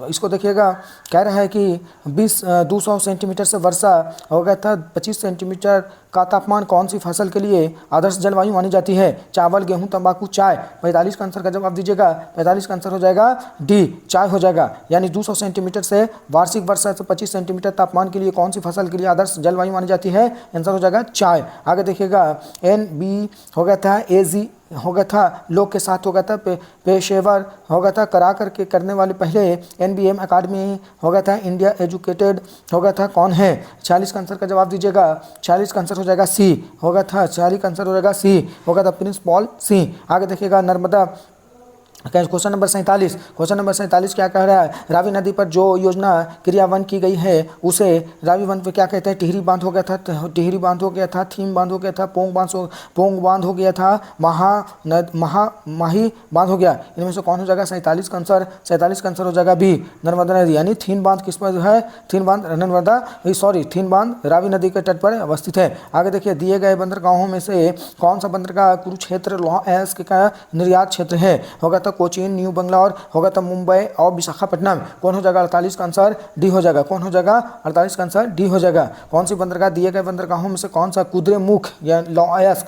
इसको देखिएगा, कह रहा है कि 200 सेंटीमीटर से वर्षा हो गया था 25 सेंटीमीटर का तापमान कौन सी फसल के लिए आदर्श जलवायु मानी जाती है? चावल, गेहूं, तंबाकू, चाय। 45 का आंसर का जवाब दीजिएगा। 45 का आंसर हो जाएगा डी, चाय हो जाएगा। यानी 200 सेंटीमीटर से वार्षिक वर्षा से 25 सेंटीमीटर तापमान के लिए कौन सी फसल के लिए आदर्श जलवायु मानी जाती है? आंसर हो जाएगा चाय। आगे देखिएगा, NB हो गया था AG हो गया था लोग के साथ हो गया था पेशेवर हो गया था करा करके करने वाले पहले NBM अकादमी हो गया था इंडिया एजुकेटेड हो गया था कौन है? 46 का आंसर का जवाब दीजिएगा। 46 का आंसर हो जाएगा सी। हो गया था 46 का आंसर हो जाएगा सी। हो गया था प्रिंस पॉल सिंह। आगे देखिएगा, क्वेश्चन नंबर 47, क्वेश्चन नंबर 47 क्या कह रहा है, रावी नदी पर जो योजना क्रियान्वयन की गई है उसे रावी बांध पे क्या कहते हैं, टिहरी बांध हो गया था, टिहरी बांध हो गया था, थीम बांध हो गया था, पोंग बांध हो गया था, माही बांध हो गया। इनमें से कौन हो जाएगा 47 का आंसर, 47 का आंसर हो जाएगा बी, नर्मदा नदी। यानी थीन बांध किस पर है, थीन बांध थीन बांध रावी नदी के तट पर अवस्थित है। आगे देखिए, दिए गए बंदरगाहों में से कौन सा बंदरगाह कुरुक्षेत्र लौह का निर्यात क्षेत्र है, होगा तो कोचीन, न्यू बंगलौर, होगा तो मुंबई और विशाखापट्टनम। कौन हो जाएगा 48 का आंसर डी हो जाएगा, कौन हो जाएगा 48 का आंसर डी हो जाएगा। कौन सी बंदरगाह, दिए गए बंदरगाहों में से कौन सा कुद्रेमुख या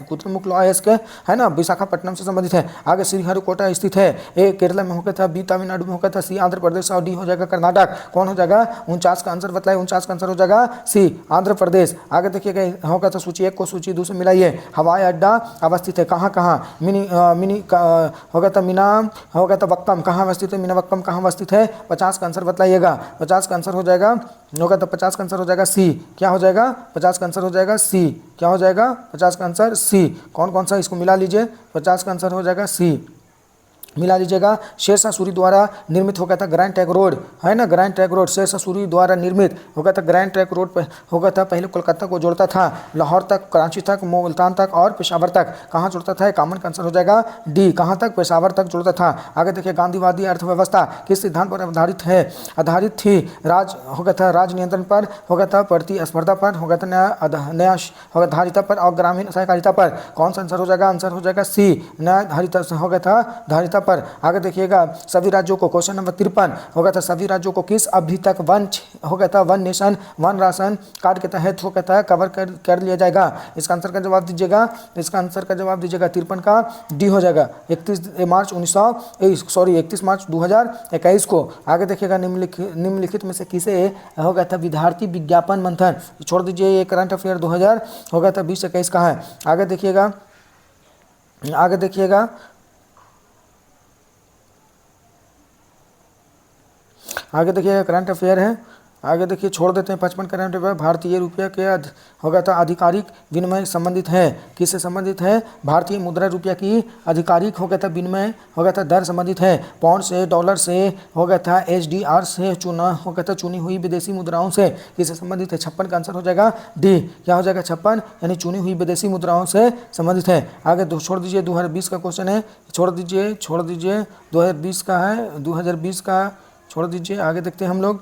कुद्रेमुख लॉयस्क है ना, विशाखापट्टनम से संबंधित है। आगे श्रीहरिकोटा स्थित है, ए केरला में होगा था, बी तमिलनाडु में होगा था, सी आंध्र प्रदेश और डी हो जाएगा कर्नाटक। कौन हो जाएगा 49 का आंसर बताइए, 49 का आंसर हो जाएगा सी आंध्र प्रदेश। आगे देखिएगा, होगा तो सूची 1 को सूची 2 से मिलाइए। हवाई अड्डा अवस्थित है कहाँ कहाँ, होगा तो मीना, होगा तो वक्कम कहाँ अवस्थित है, मीनावक्कम कहाँ अवस्थित है। 50 का आंसर बताइएगा, 50 का आंसर हो जाएगा, होगा तो 50 का आंसर हो जाएगा सी। क्या हो जाएगा 50 का आंसर हो जाएगा सी, क्या हो जाएगा 50 का आंसर सी। कौन कौन सा इसको मिला लीजिए, 50 का आंसर हो जाएगा सी, मिला लीजिएगा। शेरशाह सूरी द्वारा निर्मित हो गया था ग्रैंड ट्रैंक रोड, है ना, grand trunk road Shershah Suri द्वारा निर्मित हो गया था। ग्रैंड ट्रैंक रोड पर हो गया था, पहले कोलकाता को जोड़ता था, लाहौर तक, कराची तक, मुल्तान तक और पेशावर तक। कहाँ जोड़ता था, कॉमन का आंसर हो जाएगा डी, कहाँ तक, पेशावर तक जोड़ता था। आगे देखिए, गांधीवादी अर्थव्यवस्था किस सिद्धांत पर आधारित थी, राज हो गया था, राज नियंत्रण पर हो गया था, प्रतिस्पर्धा पर हो गया था, नया धारिता पर और ग्रामीण सहकारिता पर। कौन सा आंसर हो जाएगा, आंसर हो जाएगा सी, न्याय धारिता हो गया था, धारिता पर। आगे देखिएगा, सभी राज्यों को, क्वेश्चन नंबर 53 हो गया था, सभी राज्यों को किस अवधि तक वन हो गया था, one nation one ration card के तहत हो गया था कवर कर लिया जाएगा। इसका आंसर का जवाब दीजिएगा, इसका आंसर का जवाब दीजिएगा 53 का डी हो जाएगा, 31 मार्च 2021 को। आगे देखिएगा, निम्नलिखित में से किसे हो गया था विद्यार्थी विज्ञापन मंथन, छोड़ दीजिए, ये करंट अफेयर 2000 हो गया था 2021 का है। आगे देखिएगा, आगे देखिएगा, आगे देखिए करंट अफेयर है। आगे देखिए, छोड़ देते हैं 55 करंट अफेयर। भारतीय रुपये के हो गया था आधिकारिक विनिमय संबंधित है, किससे संबंधित है, भारतीय मुद्रा रुपया की आधिकारिक हो गया था विनिमय हो गया था दर संबंधित है। पाउंड से, डॉलर से हो गया था, SDR से हो गया था चुनी हुई विदेशी मुद्राओं से किससे संबंधित है। 56 का आंसर हो जाएगा डी, क्या हो जाएगा 56, यानी चुनी हुई विदेशी मुद्राओं से संबंधित है। आगे छोड़ दीजिए, 2020 का क्वेश्चन है, छोड़ दीजिए 2020 का है, 2020 का छोड़ दीजिए। आगे देखते हैं हम लोग,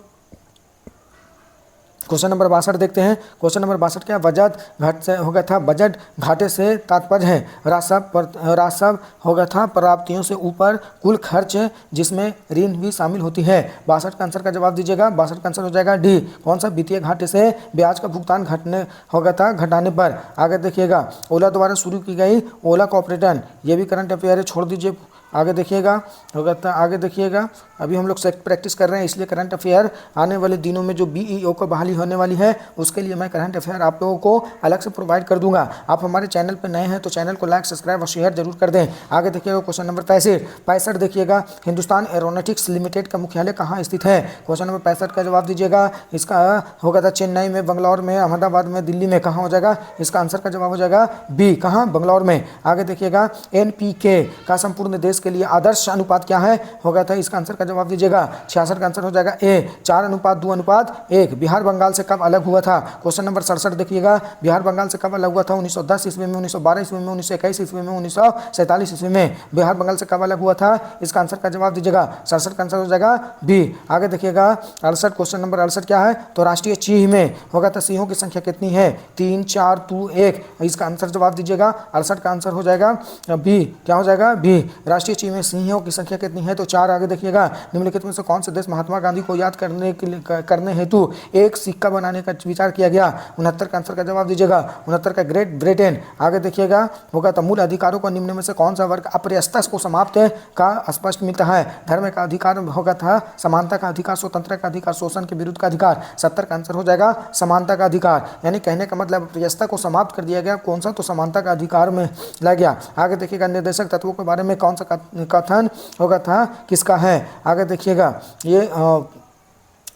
क्वेश्चन नंबर 62 देखते हैं। क्वेश्चन नंबर 62 क्या, बजट घाट से हो गया था, बजट घाटे से तात्पर्य है राजस्व हो गया था प्राप्तियों से ऊपर कुल खर्च जिसमें ऋण भी शामिल होती है। 62 का आंसर का जवाब दीजिएगा, 62 का आंसर हो जाएगा डी, कौन सा, वित्तीय घाटे से ब्याज का भुगतान घटने हो गया था घटाने पर। आगे देखिएगा, ओला द्वारा शुरू की गई ओला कॉर्पोरेटन, ये भी करंट अफेयर है, छोड़ दीजिए। आगे देखिएगा, हो गया था, आगे देखिएगा, अभी हम लोग प्रैक्टिस कर रहे हैं, इसलिए करंट अफेयर आने वाले दिनों में जो BEO को बहाली होने वाली है उसके लिए मैं करंट अफेयर आप लोगों को अलग से प्रोवाइड कर दूंगा। आप हमारे चैनल पर नए हैं तो चैनल को लाइक, सब्सक्राइब और शेयर जरूर कर दें। आगे देखिएगा, क्वेश्चन नंबर 65 देखिएगा, हिंदुस्तान एरोनॉटिक्स लिमिटेड का मुख्यालय कहाँ स्थित है। क्वेश्चन नंबर 65 का जवाब दीजिएगा, इसका हो गया था चेन्नई में, बंगलौर में, अहमदाबाद में, दिल्ली में, कहाँ हो जाएगा, इसका आंसर का जवाब हो जाएगा बी, कहाँ, बंगलौर में। आगे देखिएगा, NPK का संपूर्ण देश के लिए आदर्श अनुपात क्या है, हो गया था, इसका आंसर का जवाब दीजिएगा, 66 का आंसर हो जाएगा ए, 4:2:1। बिहार बंगाल से कब अलग हुआ था। क्वेश्चन नंबर 67 देखिएगा, बिहार बंगाल से कब अलग हुआ था, 1910 ईस्वी में, 1912 ईस्वी में, 1921 ईस्वी में, 1947 ईस्वी में, बिहार बंगाल से कब अलग हुआ था, इसका आंसर का जवाब दीजिएगा, 67 का आंसर हो जाएगा बी। आगे देखिएगा 68, क्वेश्चन नंबर 68 क्या है, तो राष्ट्रीय चीह में हो गया था सिंहों की संख्या कितनी है, 3, 4, 2, 1, इसका आंसर जवाब दीजिएगा, 68 का आंसर हो जाएगा बी, क्या हो जाएगा बी, राष्ट्रीय चीह में सिंहों की संख्या कितनी है, तो 4। आगे देखिएगा, निम्नलिखित में से कौन से देश महात्मा गांधी को याद करने हेतु एक सिक्का बनाने का विचार किया गया। 69 का आंसर का जवाब दीजिएगा, 69 का ग्रेट ब्रिटेन। आगे देखिएगा, होगा तो मूल अधिकारों को निम्न में से कौन सा वर्ग अप्रत्यस्ता को समाप्त का स्पष्ट मिलता है। धर्म का अधिकार होगा था, समानता का अधिकार, स्वतंत्रता का अधिकार, शोषण के विरुद्ध का अधिकार। 70 का आंसर हो जाएगा समानता का अधिकार, यानी कहने का मतलब अप्रत्यस्ता को समाप्त कर दिया गया, कौन सा, तो समानता का अधिकार में ला गया। आगे देखिएगा, निर्देशक तत्वों के बारे में कौन सा कथन होगा था, किसका है। आगे देखिएगा, ये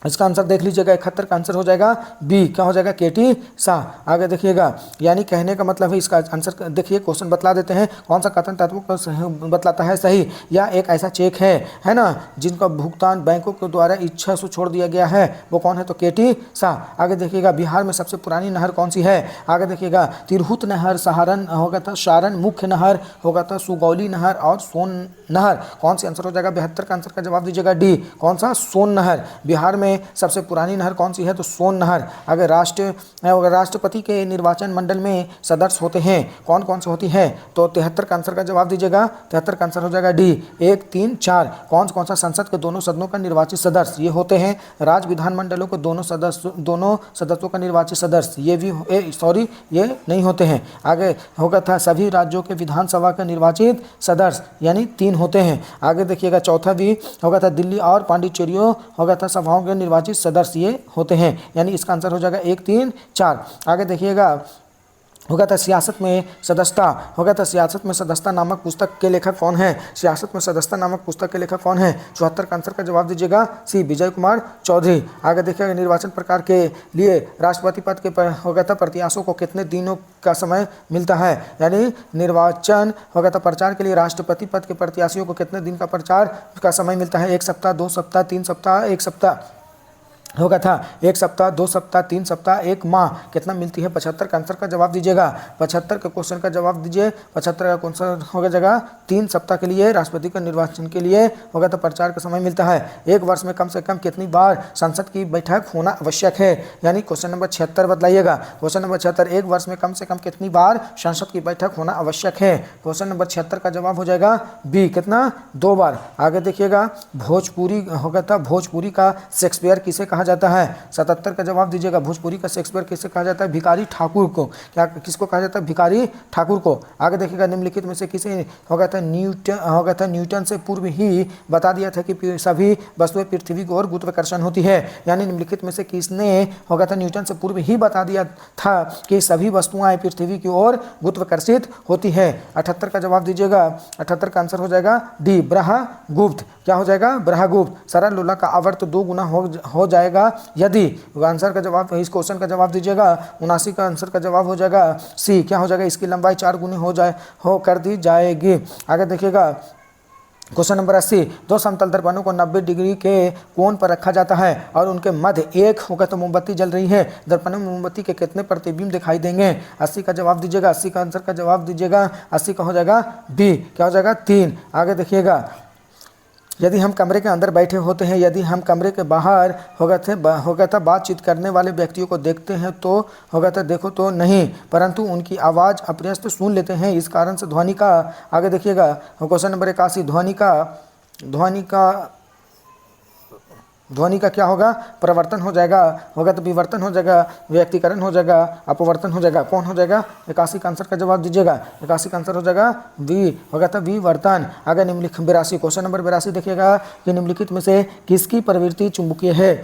इसका आंसर देख लीजिएगा, 71 का आंसर हो जाएगा बी, क्या हो जाएगा केटी शाह। आगे देखिएगा, यानी कहने का मतलब है इसका आंसर देखिए, क्वेश्चन बतला देते हैं कौन सा कथन तत्वों को बतलाता है सही। या एक ऐसा चेक है ना, जिनका भुगतान बैंकों के द्वारा इच्छा से छोड़ दिया गया है, वो कौन है, तो केटी शाह। आगे देखिएगा, बिहार में सबसे पुरानी नहर कौन सी है। आगे देखिएगा, तिरहुत नहर, सहारन होगा था सारण मुख्य नहर, होगा था सुगौली नहर और सोन नहर। कौन सी आंसर हो जाएगा, 72 का आंसर का जवाब दीजिएगा डी, कौन सा, सोन नहर। बिहार में सबसे पुरानी नहर कौन सी है, तो सोन नहर। अगर राष्ट्रपति के निर्वाचन मंडल में सदस्य होते हैं, कौन कौन से होती है, तो 73 का आंसर का जवाब दीजिएगा, 73 का आंसर हो जाएगा डी, 1, 3, 4। कौन सा संसद के दोनों सदनों का निर्वाचित सदस्य, ये होते हैं राज्य विधानमंडलों के दोनों सदस्यों का निर्वाचित सदस्य, ये भी ये नहीं होते हैं। आगे होगा था सभी राज्यों के विधानसभा का निर्वाचित सदस्य, यानी 3 होते हैं। आगे देखिएगा, चौथा भी होगा था दिल्ली और पांडिचेरियों होगा था सभाओं के निर्वाचित सदस्य, ये होते हैं, यानी इसका आंसर हो जाएगा 1, 3, 4। आगे देखिएगा, होगा था सियासत में सदस्यता, होगा था सियासत में सदस्यता नामक पुस्तक के लेखक कौन है, सियासत में सदस्यता नामक पुस्तक के लेखक कौन है, 74 का आंसर का जवाब दीजिएगा सी, विजय कुमार चौधरी। आगे देखिएगा, निर्वाचन प्रकार के लिए राष्ट्रपति पद के होगा था प्रत्याशियों को कितने दिनों का समय मिलता है, यानी निर्वाचन होगा था प्रचार के लिए राष्ट्रपति पद के प्रत्याशियों को कितने दिन का प्रचार का समय मिलता है, 1 सप्ताह, 2 सप्ताह, 3 सप्ताह, 1 सप्ताह। होगा था 1 सप्ताह, 2 सप्ताह, 3 सप्ताह, 1 माह, कितना मिलती है, 75 का आंसर का जवाब दीजिएगा, 75 के क्वेश्चन का जवाब दीजिए। 75 का क्वेश्चन होगा जगह 3 सप्ताह के लिए राष्ट्रपति का निर्वाचन के लिए होगा तो प्रचार का समय मिलता है। एक वर्ष में कम से कम कितनी बार संसद की बैठक होना आवश्यक है, यानी क्वेश्चन नंबर 76 बतलाइएगा। क्वेश्चन नंबर 76, एक वर्ष में कम से कम कितनी बार संसद की बैठक होना आवश्यक है। क्वेश्चन नंबर 76 का जवाब हो जाएगा बी, कितना, 2 बार। आगे देखिएगा, भोजपुरी होगा था भोजपुरी का शेक्सपियर किसे कहा जाता है, 77 का जवाब दीजिएगा। भोजपुरी का शेक्सपियर किसे कहा जाता है, भिखारी ठाकुर को। क्या किसको कहा जाता है, भिखारी ठाकुर को। आगे देखिएगा, निम्नलिखित में से किसे होगा था न्यूटन से पूर्व ही बता दिया था कि सभी वस्तुएं पृथ्वी की ओर गुरुत्वाकर्षण होती है, यानी निम्नलिखित में से किसने होगा था न्यूटन से पूर्व ही बता दिया था कि सभी वस्तुएं पृथ्वी की ओर गुरुत्वाकर्षित होती है। 78 का जवाब दीजिएगा, 78 का आंसर हो जाएगा डी, ब्रह्मगुप्त। क्या हो जाएगा, ब्रह्मगुप्त। सरल लोला का आवर्त 2 गुना हो जाएगा यदि, आंसर का जवाब, इस क्वेश्चन का जवाब दीजिएगा। 79 का आंसर का जवाब हो जाएगा सी, क्या हो जाएगा, इसकी लंबाई 4 गुनी हो कर दी जाएगी। आगे देखिएगा, क्वेश्चन नंबर 80, 2 समतल दर्पणों को 90 डिग्री के कोण पर रखा जाता है और उनके मध्य एक होगा तो मोमबत्ती जल रही है। दर्पणों में मोमबत्ती के कितने प्रतिबिंब दिखाई देंगे, 80 का जवाब दीजिएगा। 80 का आंसर का जवाब दीजिएगा, 80 का हो जाएगा बी, क्या हो जाएगा, 3। आगे देखिएगा, यदि हम कमरे के अंदर बैठे होते हैं, यदि हम कमरे के बाहर होगा था बातचीत करने वाले व्यक्तियों को देखते हैं तो होगा था देखो तो नहीं, परंतु उनकी आवाज़ अप्रत्यक्ष सुन लेते हैं, इस कारण से ध्वनि का, आगे देखिएगा क्वेश्चन नंबर 81, ध्वनि का क्या होगा, परिवर्तन हो जाएगा, होगा तो विवर्तन हो जाएगा, व्यक्तिकरण हो जाएगा, अपवर्तन हो जाएगा, कौन हो जाएगा, 81 का आंसर का जवाब दीजिएगा। 81 का आंसर हो जाएगा वी, होगा तो विवर्तन। आगे निम्नलिखित 82, क्वेश्चन नंबर 82 देखिएगा कि निम्नलिखित में से किसकी प्रवृत्ति चुंबकीय है,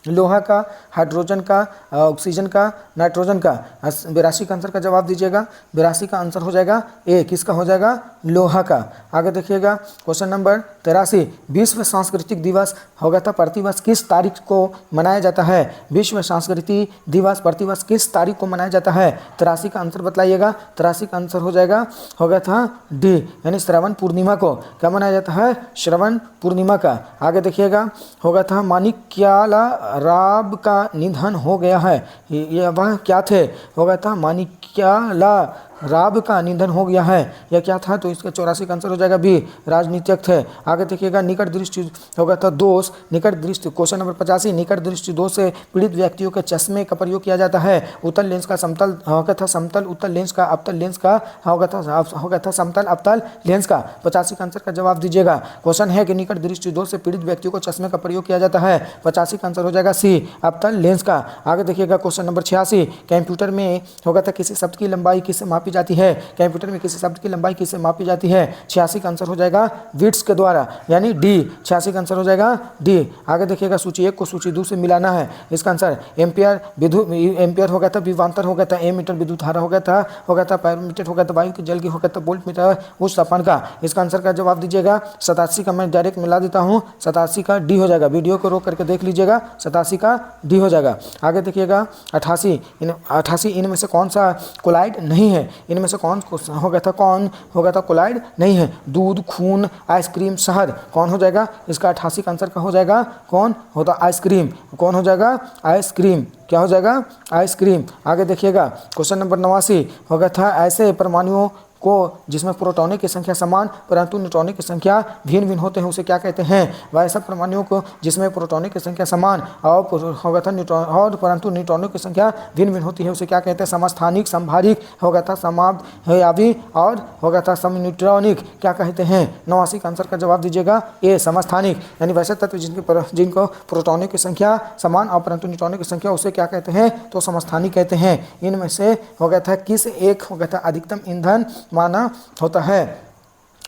लोहा का, हाइड्रोजन का, ऑक्सीजन का, नाइट्रोजन का। 82 का आंसर का जवाब दीजिएगा। 82 का आंसर हो जाएगा ए, किसका हो जाएगा, लोहा का। आगे देखिएगा, क्वेश्चन नंबर 83, विश्व सांस्कृतिक दिवस होगा था प्रतिवर्ष किस तारीख को मनाया जाता है, विश्व सांस्कृतिक दिवस प्रतिवर्ष किस तारीख को मनाया जाता है। 83 का आंसर बतलाइएगा। 83 का आंसर हो जाएगा, होगा था डी, यानी श्रवण पूर्णिमा को। क्या मनाया जाता है, श्रवण पूर्णिमा का। आगे देखिएगा, होगा था माणिक्याला राव का निधन हो गया है, ये वह क्या थे, होगा था माणिक्याला राव का निधन हो गया है, यह क्या था, तो इसका 84 का आंसर हो जाएगा बी, राजनीतिक थे। आगे देखिएगा, निकट दृष्टि होगा था दोष, निकट दृष्टि, क्वेश्चन नंबर 85, निकट दृष्टि दोष से पीड़ित व्यक्तियों के चश्मे का प्रयोग किया जाता है। उत्तल लेंस का समतल होगा था समतल उत्तल लेंस का, अवतल लेंस का होगा था समतल अवतल लेंस का। 85 का आंसर का जवाब दीजिएगा। क्वेश्चन है कि निकट दृष्टि दोष से पीड़ित व्यक्तियों को चश्मे का प्रयोग किया जाता है। 85 का आंसर हो जाएगा सी, अवतल लेंस का। आगे देखिएगा, क्वेश्चन नंबर 86, कंप्यूटर में होगा था किसी शब्द की लंबाई किससे मापी जाती है? कंप्यूटर में किसी शब्द की लंबाई किससे मापी जाती है? 86 का आंसर हो जाएगा विड्स के द्वारा, यानी डी। 86 का आंसर हो जाएगा डी। आगे देखिएगा, सूची 1 को सूची 2 से मिलाना है। इसका आंसर एम्पियर एम्पियर हो गया था, विभवांतर हो गया था, एम मीटर विद्युत धारा हो गया था, पैरामीटर हो गया था, वायु के जल की हो गया था, वोल्ट मीटर उच्च तापमान का। इसका आंसर का जवाब दीजिएगा 87 का। मैं डायरेक्ट मिला देता हूँ, 87 का डी हो जाएगा। वीडियो को रोक करके देख लीजिएगा, 87 का डी हो जाएगा। आगे देखिएगा 88 इनमें से कौन सा कोलाइड नहीं है? इनमें से कौन हो गया था कोलाइड नहीं है? दूध, खून, आइसक्रीम, शहद, कौन हो जाएगा इसका? 88 का आंसर का हो जाएगा कौन होता? आइसक्रीम। कौन हो जाएगा? आइसक्रीम। क्या हो जाएगा? आइसक्रीम। आगे देखिएगा, क्वेश्चन नंबर 89 हो गया था, ऐसे परमाणुओं को जिसमें प्रोटॉनों की संख्या समान परंतु न्यूट्रॉनों की संख्या भिन्न भिन्न होते हैं उसे क्या कहते हैं? वैसे परमाणुओं को जिसमें प्रोटॉनों की संख्या समान और हो गया था न्यूट्रॉन और परंतु न्यूट्रॉनों की संख्या भिन्न भिन्न होती है उसे क्या कहते हैं? समस्थानिक, संभारिक, हो गया था समावयवी और हो गया था समन्यूट्रॉनिक। क्या कहते हैं? 89 का आंसर का जवाब दीजिएगा ए, समस्थानिक। यानी वैसे तत्व जिनको प्रोटॉनों की संख्या समान और परंतु न्यूट्रॉनों की संख्या उसे क्या कहते हैं? तो समस्थानिक कहते हैं। इनमें से हो गया था किस एक हो गया था अधिकतम ईंधन माना होता है?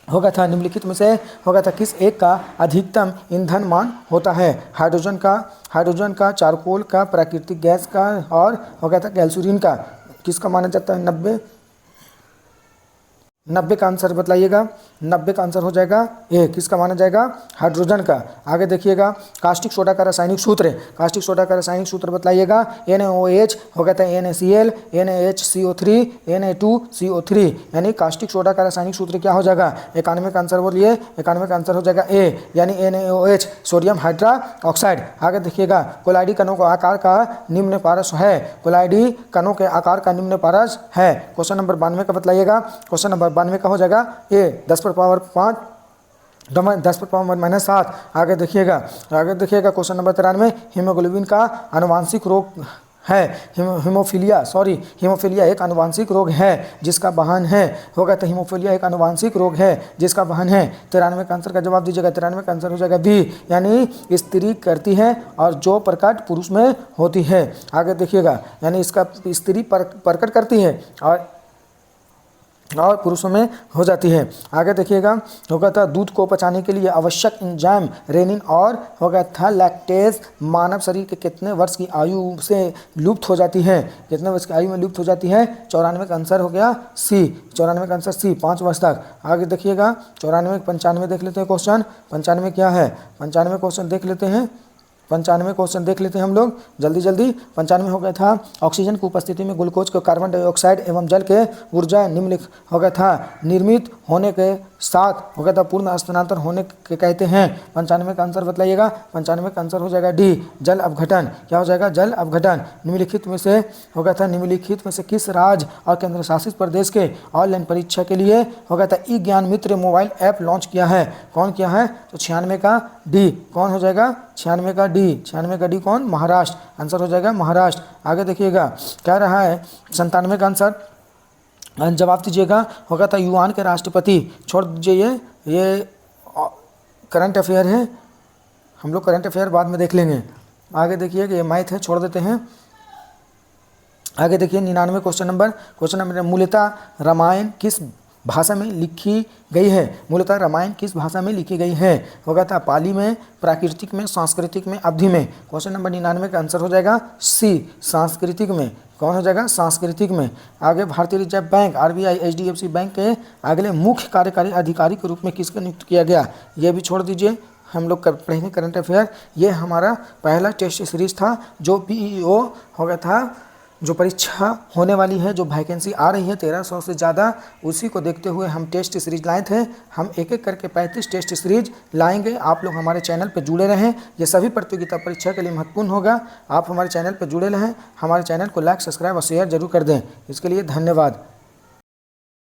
हो गया था निम्नलिखित में से हो गया था किस एक का अधिकतम ईंधन मान होता है? हाइड्रोजन का, चारकोल का, प्राकृतिक गैस का और हो गया था गैल्सूरीन का। किसका माना जाता है? 90 का आंसर बतलाइएगा। 90 का आंसर हो जाएगा ए। किसका माना जाएगा? हाइड्रोजन का। आगे देखिएगा, कास्टिक सोडा का रासायनिक सूत्र। कास्टिक सोडा का रासायनिक सूत्र बतलाइएगा। NaOH हो गया था NaCl, NaHCO3, Na2CO3। यानी कास्टिक सोडा का रासायनिक सूत्र क्या हो जाएगा? 91 का आंसर बोलिए। 91 का आंसर हो जाएगा ए, यानी NaOH, सोडियम हाइड्रोक्साइड। आगे देखिएगा, कोलाइडी कणों का आकार का निम्न पारस है। कोलाइडी कणों के आकार का निम्न पारस है। क्वेश्चन नंबर 92 का बतलाइएगा। क्वेश्चन नंबर 92 का हो जाएगा ए, 10 पर पावर 5 10 पर पावर -7। आगे देखिएगा क्वेश्चन नंबर 93, हीमोग्लोबिन का आनुवांशिक रोग है। हीमोफीलिया एक आनुवांशिक रोग है जिसका वाहन है। हो गया तो हीमोफीलिया एक आनुवांशिक रोग है जिसका वाहन है। 93 का आंसर का जवाब दीजिएगा। 93 का आंसर हो जाएगा बी, यानी स्त्री करती है और जो प्रकट पुरुष में होती है। आगे देखिएगा, यानी इसका स्त्री प्रकट करती है और पुरुषों में हो जाती है। आगे देखिएगा, हो गया था दूध को पचाने के लिए आवश्यक एंजाइम रेनिन और हो गया था लैक्टेज मानव शरीर के कितने वर्ष की आयु से लुप्त हो जाती है? कितने वर्ष की आयु में लुप्त हो जाती है? 94 का आंसर हो गया सी। 94 का आंसर सी, 5 वर्ष तक। आगे देखिएगा 94 95 देख लेते हैं क्वेश्चन। 95 क्या है? 95 क्वेश्चन देख लेते हैं। 95 क्वेश्चन देख लेते हैं हम लोग जल्दी। 95 हो गया था, ऑक्सीजन की उपस्थिति में ग्लूकोज को कार्बन डाइऑक्साइड एवं जल के ऊर्जा निम्नलिखित हो गया था निर्मित होने के साथ हो गया था पूर्ण हस्तांतरण होने के कहते हैं। 95 का आंसर बतलाइएगा। 95 का आंसर हो जाएगा डी, जल अपघटन। क्या हो जाएगा? जल अपघटन। निम्नलिखित में से हो गया था निम्नलिखित में से किस राज्य और केंद्र शासित प्रदेश के ऑनलाइन परीक्षा के लिए हो गया था ई ज्ञान मित्र मोबाइल ऐप लॉन्च किया है? कौन किया है? तो 96 का डी। कौन हो जाएगा? 96 का डी। 96 का डी कौन? महाराष्ट्र। आंसर हो जाएगा महाराष्ट्र। आगे देखिएगा क्या रहा है 97 का आंसर जवाब दीजिएगा। होगा था युआन के राष्ट्रपति। छोड़ दीजिए, ये करंट अफेयर है, हम लोग करंट अफेयर बाद में देख लेंगे। आगे देखिए, ये मैथ है, छोड़ देते हैं। आगे देखिए 99 क्वेश्चन नंबर मूलतः रामायण किस भाषा में लिखी गई है? मूलतः रामायण किस भाषा में लिखी गई है? होगा था पाली में, प्राकृतिक में, सांस्कृतिक में, अवधि में। क्वेश्चन नंबर 99 का आंसर हो जाएगा सी, सांस्कृतिक में। कौन हो जाएगा? सांस्कृतिक में। आगे भारतीय reserve bank RBI HDFC bank के अगले मुख्य कार्यकारी अधिकारी के रूप में किसको नियुक्त किया गया? ये भी छोड़ दीजिए, हम लोग पढ़ेंगे करंट अफेयर। ये हमारा पहला टेस्ट सीरीज था जो PEO हो गया था, जो परीक्षा होने वाली है, जो वैकेंसी आ रही है 1300 से ज़्यादा, उसी को देखते हुए हम टेस्ट सीरीज लाए थे। हम एक एक करके 35 टेस्ट सीरीज लाएंगे। आप लोग हमारे चैनल पर जुड़े रहें, ये सभी प्रतियोगिता परीक्षा के लिए महत्वपूर्ण होगा। आप हमारे चैनल पर जुड़े रहें, हमारे चैनल को लाइक, सब्सक्राइब और शेयर जरूर कर दें। इसके लिए धन्यवाद।